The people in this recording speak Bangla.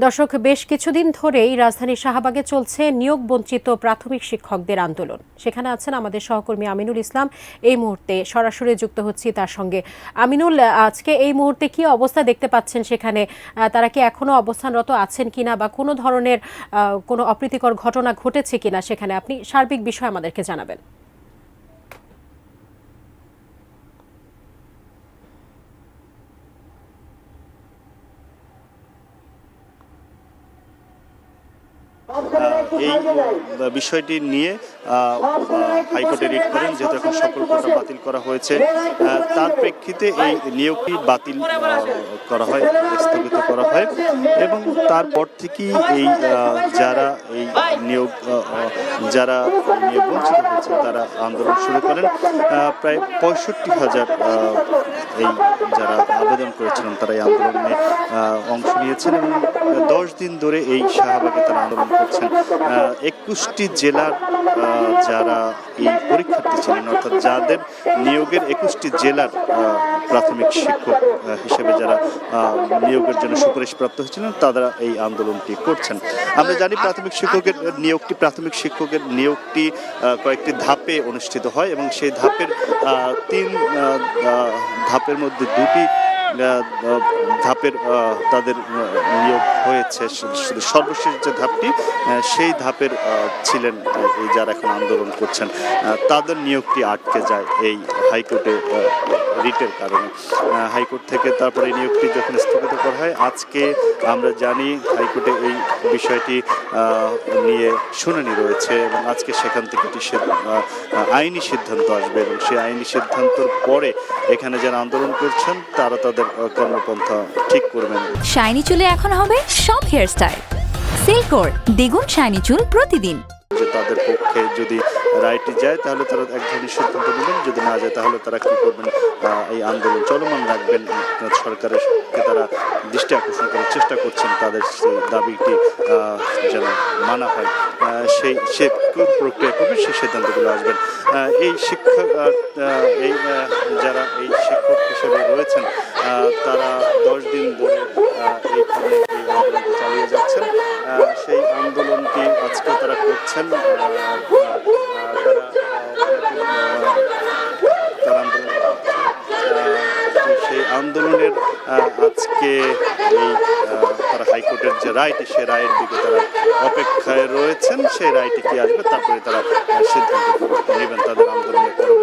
দর্শক, বেশ কিছুদিন ধরেই রাজধানীর শাহবাগে চলছে নিয়োগ বঞ্চিত প্রাথমিক শিক্ষকদের আন্দোলন। সেখানে আছেন আমাদের সহকর্মী আমিনুল ইসলাম। এই মুহূর্তে সরাসরি যুক্ত হচ্ছি তার সঙ্গে। আমিনুল, আজকে এই মুহূর্তে কি অবস্থা দেখতে পাচ্ছেন সেখানে? তারা কি এখনো অবস্থানরত আছেন কিনা বা কোনো ধরনের কোনো অপ্রীতিকর ঘটনা ঘটেছে কিনা সেখানে আপনি সার্বিক বিষয় আমাদেরকে জানাবেন। এই বিষয়টি নিয়ে হাইকোর্টে রিট করেন, যেহেতু এখন সকল কোটা বাতিল করা হয়েছে। তার প্রেক্ষিতে এই নিয়োগটি বাতিল করা হয়, স্থগিত করা হয় এবং তারপর থেকেই এই যারা নিয়োগ বঞ্চিত হয়েছে তারা আন্দোলন শুরু করেন। প্রায় 65,000 এই যারা আবেদন করেছিলেন তারা এই আন্দোলনে অংশ নিয়েছেন এবং 10 দিন ধরে এই শাহবাগে তারা আন্দোলন করছেন। 21টি জেলার যারা এই পরীক্ষার্থী ছিলেন, অর্থাৎ যাদের নিয়োগের 21টি জেলার প্রাথমিক শিক্ষক হিসেবে যারা নিয়োগের জন্য সুপারিশপ্রাপ্ত হয়েছিলেন তারা এই আন্দোলনটি করছেন। আমরা জানি প্রাথমিক শিক্ষকের নিয়োগটি কয়েকটি ধাপে অনুষ্ঠিত হয় এবং সেই তিন ধাপের মধ্যে দুটি ধাপের তাদের নিয়োগ হয়েছে। শুধু সর্বশেষ যে ধাপটি সেই ধাপের ছিলেন এই যারা এখন আন্দোলন করছেন, তাদের নিয়োগটি আটকে যায় এই হাইকোর্টে রিটের কারণে। হাইকোর্ট থেকে তারপরে এই নিয়োগটি যখন স্থগিত করা হয়, আজকে আমরা জানি হাইকোর্টে এই বিষয়টি নিয়ে শুনানি রয়েছে এবং আজকে সেখান থেকে একটি আইনি সিদ্ধান্ত আসবে এবং সেই আইনি সিদ্ধান্তর পরে এখানে যারা আন্দোলন করছেন তারা তাদের কর্মপন্থা ঠিক করবেন। শাইনি চুলে এখন হবে সব হেয়ারস্টাইল। সিল্কোর দ্বিগুণ শাইনি চুল প্রতিদিন। তাদের পক্ষে যদি রায়টি যায় তাহলে তারা এক ধরনের সিদ্ধান্ত নেবেন, যদি না যায় তাহলে তারা কি করবেন, এই আন্দোলন চলমান রাখবেন। সরকারকে তারা দৃষ্টি আকর্ষণ করার চেষ্টা করছেন, তাদের সেই দাবিটি যেন মানা হয়, সে প্রক্রিয়া করবে, সেই সিদ্ধান্তগুলো আসবেন। এই যারা এই শিক্ষক হিসেবে রয়েছেন তারা 10 দিন ধরে এইখানে এই আন্দোলনটি চালিয়ে যাচ্ছেন। সেই আন্দোলনটি আজকে তারা করছেন। সেই আন্দোলনের আজকে তারা হাইকোর্টের যে রায়টি, সে রায়ের দিকে তারা অপেক্ষায় রয়েছেন। সেই রায়টি কি আসবে তারপরে তারা সিদ্ধান্ত নেবেন তাদের আন্দোলনের পরবর্তী